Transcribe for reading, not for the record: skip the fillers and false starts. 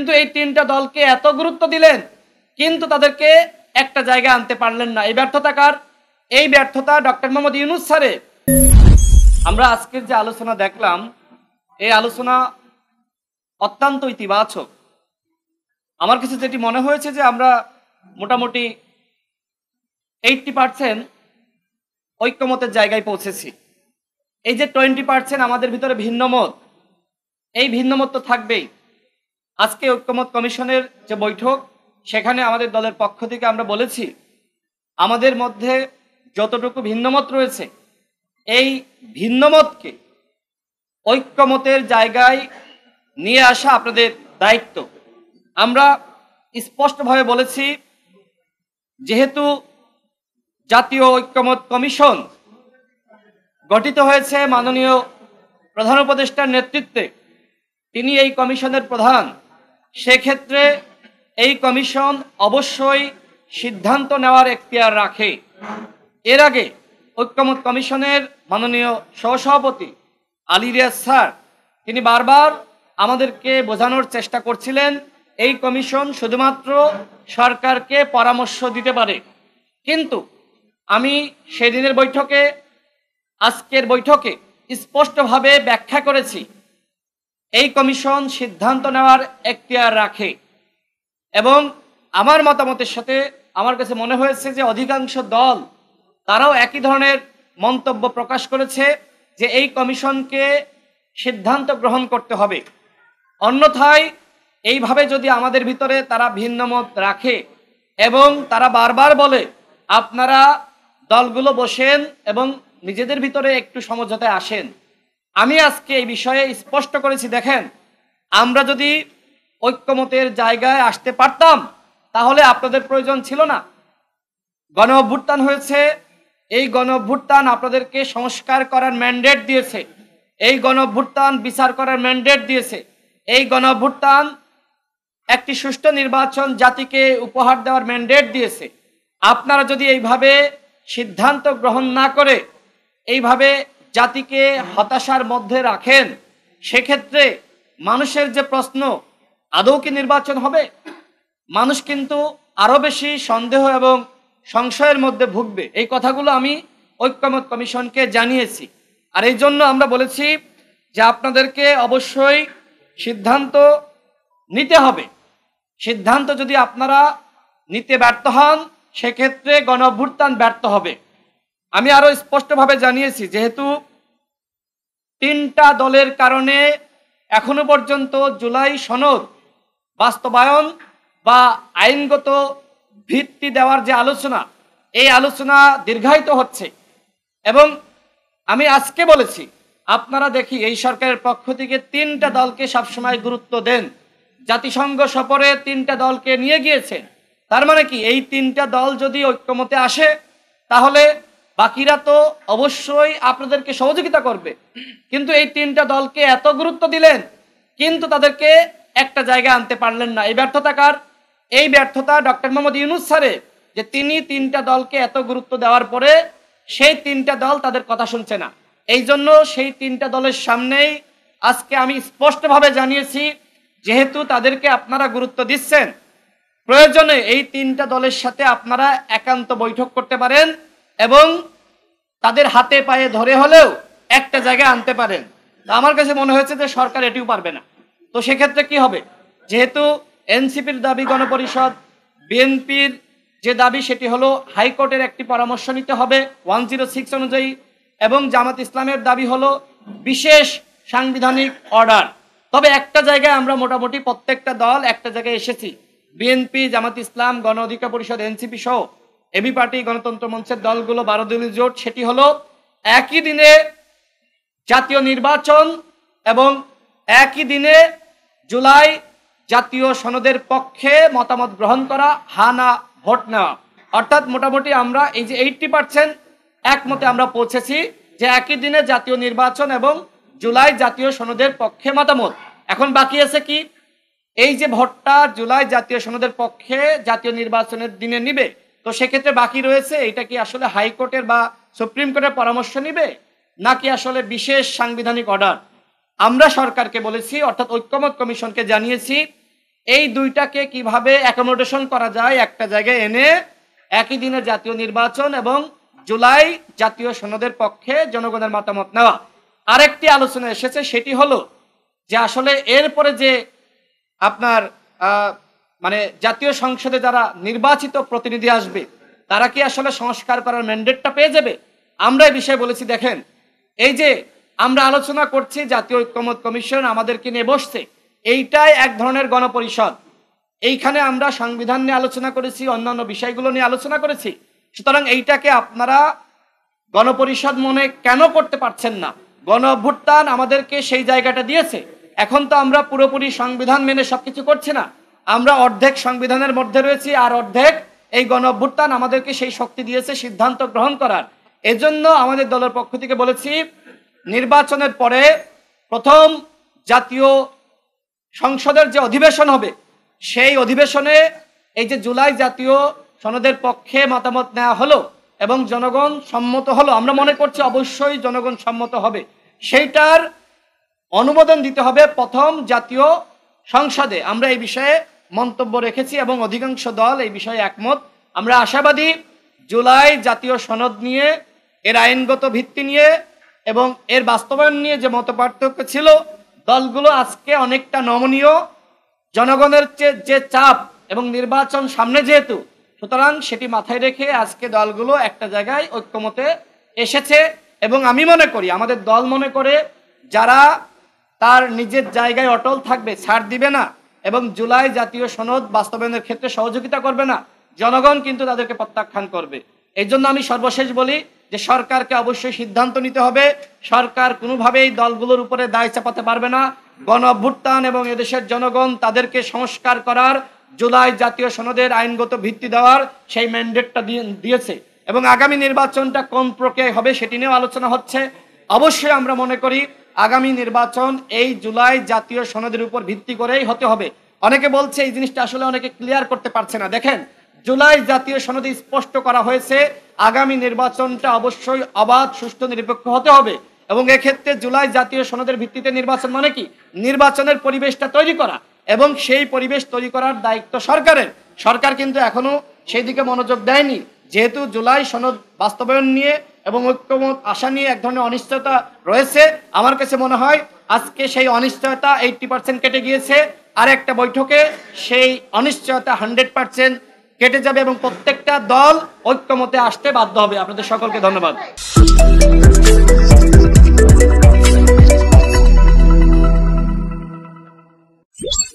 কিন্তু এই তিনটা দলকে এত গুরুত্ব দিলেন, কিন্তু তাদেরকে একটা জায়গায় আনতে পারলেন না। এই ব্যর্থতা কার? এই ব্যর্থতা ডক্টর মোহাম্মদ ইউনূস স্যারের। আমরা আজকের যে আলোচনা দেখলাম, এই আলোচনা অত্যন্ত ইতিবাচক। আমার কাছে যেটি মনে হয়েছে যে আমরা মোটামুটি 80% ঐক্যমতের জায়গায় পৌঁছেছি। এই যে 20% আমাদের ভিতরে ভিন্নমত, এই ভিন্নমত তো থাকবেই। আজকে ঐক্যমত কমিশনের যে বৈঠক, সেখানে আমাদের দলের পক্ষ থেকে আমরা বলেছি আমাদের মধ্যে যতটুকু ভিন্নমত রয়েছে, এই ভিন্নমতকে ঐক্যমতের জায়গায় নিয়ে আসা আপনাদের দায়িত্ব। আমরা স্পষ্টভাবে বলেছি, যেহেতু জাতীয় ঐক্যমত কমিশন গঠিত হয়েছে মাননীয় প্রধান উপদেষ্টার নেতৃত্বে, তিনি এই কমিশনের প্রধান, সেক্ষেত্রে এই কমিশন অবশ্যই সিদ্ধান্ত নেওয়ার এখতিয়ার রাখে। এর আগে ঐক্যমত কমিশনের মাননীয় সহসভাপতি আলী রিয়াজ স্যার, তিনি বারবার আমাদেরকে বোঝানোর চেষ্টা করছিলেন এই কমিশন শুধুমাত্র সরকারকে পরামর্শ দিতে পারে। কিন্তু আমি সেদিনের বৈঠকে, আজকের বৈঠকে স্পষ্টভাবে ব্যাখ্যা করেছি এই কমিশন সিদ্ধান্ত নেওয়ার এখতিয়ার রাখে। এবং আমার মতামতের সাথে আমার কাছে মনে হয়েছে যে অধিকাংশ দল তারাও একই ধরনের মন্তব্য প্রকাশ করেছে যে এই কমিশনকে সিদ্ধান্ত গ্রহণ করতে হবে। অন্যথায় এইভাবে যদি আমাদের ভিতরে তারা ভিন্নমত রাখে এবং তারা বারবার বলে আপনারা দলগুলো বসেন এবং নিজেদের ভিতরে একটু সমঝোতায় আসেন, আমি আজকে এই বিষয়ে স্পষ্ট করেছি, দেখেন আমরা যদি ঐক্যমতের জায়গায় আসতে পারতাম তাহলে আপনাদের প্রয়োজন ছিল না। গণ অভ্যুত্থান হয়েছে, এই গণ অভ্যুত্থান আপনাদেরকে সংস্কার করার ম্যান্ডেট দিয়েছে, এই গণ অভ্যুত্থান বিচার করার ম্যান্ডেট দিয়েছে, এই গণ অভ্যুত্থান একটি সুষ্ঠু নির্বাচন জাতিকে উপহার দেওয়ার ম্যান্ডেট দিয়েছে। আপনারা যদি এইভাবে সিদ্ধান্ত গ্রহণ না করে এইভাবে জাতিকে হতাশার মধ্যে রাখেন, সেক্ষেত্রে মানুষের যে প্রশ্ন আদৌ কি নির্বাচন হবে, মানুষ কিন্তু আরো বেশি সন্দেহ এবং সংশয়ের মধ্যে ভুগবে। এই কথাগুলো আমি ঐক্যমত কমিশনকে জানিয়েছি। আর এই জন্য আমরা বলেছি যে আপনাদেরকে অবশ্যই সিদ্ধান্ত নিতে হবে। সিদ্ধান্ত যদি আপনারা নিতে ব্যর্থ হন, সেক্ষেত্রে গণ অভ্যুত্থান ব্যর্থ হবে। আমি আরো স্পষ্টভাবে জানিয়েছি, যেহেতু তিনটা দলের কারণে এখনো পর্যন্ত জুলাই সনদ বাস্তবায়ন বা আইনগত ভিত্তি দেওয়ার যে আলোচনা, এই আলোচনা দীর্ঘায়িত হচ্ছে। এবং আমি আজকে বলেছি আপনারা দেখি এই সরকারের পক্ষ থেকে তিনটা দলকে সবসময় গুরুত্ব দেন। জাতিসংঘ সফরে তিনটা দলকে নিয়ে গিয়েছেন, তার মানে কি এই তিনটা দল যদি ঐক্যমতে আসে তাহলে বাকিরা তো অবশ্যই আপনাদেরকে সহযোগিতা করবে। কিন্তু এই তিনটা দলকে এত গুরুত্ব দিলেন, কিন্তু তাদেরকে একটা জায়গায় আনতে পারলেন না। এই ব্যর্থতা কার? এই ব্যর্থতা ডক্টর মোহাম্মদ ইউনূস স্যারের, যে তিনি তিনটা দলকে এত গুরুত্ব দেওয়ার পরে সেই তিনটা দল তাদের কথা শুনছে না। এই জন্য সেই তিনটা দলের সামনেই আজকে আমি স্পষ্টভাবে জানিয়েছি, যেহেতু তাদেরকে আপনারা গুরুত্ব দিচ্ছেন, প্রয়োজনে এই তিনটা দলের সাথে আপনারা একান্ত বৈঠক করতে পারেন এবং তাদের হাতে পায়ে ধরে হলেও একটা জায়গায় আনতে পারেন। তা আমার কাছে মনে হয়েছে যে সরকার এটিও পারবে না। তো সেক্ষেত্রে কি হবে? যেহেতু এনসিপির দাবি গণপরিষদ, বিএনপির যে দাবি সেটি হলো হাইকোর্টের একটি পরামর্শ নিতে হবে 106 অনুযায়ী, এবং জামাত ইসলামের দাবি হলো বিশেষ সাংবিধানিক অর্ডার। তবে একটা জায়গায় আমরা মোটামুটি প্রত্যেকটা দল একটা জায়গায় এসেছি, বিএনপি, জামাত ইসলাম, গণ অধিকার পরিষদ, এনসিপি সহ এবি পার্টি, গণতন্ত্র মঞ্চের দলগুলো 12 দলীয় জোট, সেটি হলো একই দিনে জাতীয় নির্বাচন এবং একই দিনে জুলাই জাতীয় সনদের পক্ষে মতামত গ্রহণ করা, হানা ভোট নেওয়া। অর্থাৎ মোটামুটি আমরা এই যে 80% একমতে আমরা পৌঁছেছি যে একই দিনে জাতীয় নির্বাচন এবং জুলাই জাতীয় সনদের পক্ষে মতামত। এখন বাকি আছে কি? এই যে ভোটটা জুলাই জাতীয় সনদের পক্ষে জাতীয় নির্বাচনের দিনে নিবে, তো সেক্ষেত্রে বাকি রয়েছে এটা কি আসলে হাইকোর্টের বা সুপ্রিম কোর্টের পরামর্শ নিবে নাকি আসলে বিশেষ সাংবিধানিক অর্ডার। আমরা সরকারকে বলেছি, অর্থাৎ ঐক্যমত কমিশনকে জানিয়েছি, এই দুইটাকে কিভাবে অ্যাকোমোডেশন করা যায় একটা জায়গায় এনে একই দিনে জাতীয় নির্বাচন এবং জুলাই জাতীয় সনদের পক্ষে জনগণের মতামত নেওয়া। আরেকটি আলোচনা এসেছে, সেটি হলো যে আসলে এরপরে যে আপনার মানে জাতীয় সংসদে যারা নির্বাচিত প্রতিনিধি আসবে তারা কি আসলে সংস্কার করার ম্যান্ডেটটা পেয়ে যাবে? আমরা এই বিষয়ে বলেছি, দেখেন এই যে আমরা আলোচনা করছি জাতীয় ঐক্যমত কমিশন আমাদেরকে নিয়ে বসছে, এইটাই এক ধরনের গণপরিষদ। এইখানে আমরা সংবিধান নিয়ে আলোচনা করেছি, অন্যান্য বিষয়গুলো নিয়ে আলোচনা করেছি। সুতরাং এইটাকে আপনারা গণপরিষদ মনে কেন করতে পারছেন না? গণ অভ্যুত্থান আমাদেরকে সেই জায়গাটা দিয়েছে। এখন তো আমরা পুরোপুরি সংবিধান মেনে সবকিছু করছি না, আমরা অর্ধেক সংবিধানের মধ্যে রয়েছি, আর অর্ধেক এই গণ অভ্যুত্থান আমাদেরকে সেই শক্তি দিয়েছে সিদ্ধান্ত গ্রহণ করার। এজন্য আমাদের দলের পক্ষ থেকে বলেছি, নির্বাচনের পরে প্রথম জাতীয় সংসদের যে অধিবেশন হবে সেই অধিবেশনে এই যে জুলাই জাতীয় সনদের পক্ষে মতামত নেওয়া হলো এবং জনগণ সম্মত হলো, আমরা মনে করছি অবশ্যই জনগণ সম্মত হবে, সেইটার অনুমোদন দিতে হবে প্রথম জাতীয় সংসদে। আমরা এই বিষয়ে মন্তব্য রেখেছি এবং অধিকাংশ দল এই বিষয়ে একমত। আমরা আশাবাদী জুলাই জাতীয় সনদ নিয়ে, এর আইনগত ভিত্তি নিয়ে এবং এর বাস্তবায়ন নিয়ে যে মতপার্থক্য ছিল, দলগুলো আজকে অনেকটা নমনীয়। জনগণের যে চাপ এবং নির্বাচন সামনে যেহেতু, সুতরাং সেটি মাথায় রেখে আজকে দলগুলো একটা জায়গায় ঐক্যমতে এসেছে। এবং আমি মনে করি, আমাদের দল মনে করে, যারা তার নিজের জায়গায় অটল থাকবে, ছাড় দিবে না এবং জুলাই জাতীয় সনদ বাস্তবায়নের ক্ষেত্রে সহযোগিতা করবে না, জনগণ কিন্তু তাদেরকে প্রত্যাখ্যান করবে। এই জন্য আমি সর্বশেষ বলি যে সরকারকে অবশ্যই সিদ্ধান্ত নিতে হবে। সরকার কোনোভাবেই দলগুলোর উপরে দায় চাপাতে পারবে না। গণ অভ্যুত্থান এবং এদেশের জনগণ তাদেরকে সংস্কার করার, জুলাই জাতীয় সনদের আইনগত ভিত্তি দেওয়ার সেই ম্যান্ডেটটা দিয়েছে এবং আগামী নির্বাচনটা কোন প্রক্রিয়ায় হবে সেটি নিয়েও আলোচনা হচ্ছে। অবশ্যই আমরা মনে করি আগামী নির্বাচন এই জুলাই জাতীয় সনদের উপর ভিত্তি করেই হতে হবে। অনেকে বলছে এই জিনিসটা আসলে অনেকে ক্লিয়ার করতে পারছে না। দেখেন, জুলাই জাতীয় সনদে স্পষ্ট করা হয়েছে আগামী নির্বাচনটা অবশ্যই অবাধ, সুষ্ঠু, নিরপেক্ষ হতে হবে এবং এক্ষেত্রে জুলাই জাতীয় সনদের ভিত্তিতে নির্বাচন মানে কি? নির্বাচনের পরিবেশটা তৈরি করা এবং সেই পরিবেশ তৈরি করার দায়িত্ব সরকারের। সরকার কিন্তু এখনো সেই দিকে মনোযোগ দেয়নি, যেহেতু জুলাই সনদ বাস্তবায়ন নিয়ে এবং ঐক্যমত আশা নিয়ে এক ধরনের অনিশ্চয়তা রয়েছে। আমার কাছে মনে হয় আজকে সেই অনিশ্চয়তা 80% কেটে গিয়েছে, আর একটা বৈঠকে সেই অনিশ্চয়তা 100% কেটে যাবে এবং প্রত্যেকটা দল ঐক্যমতে আসতে বাধ্য হবে। আপনাদের সকলকে ধন্যবাদ।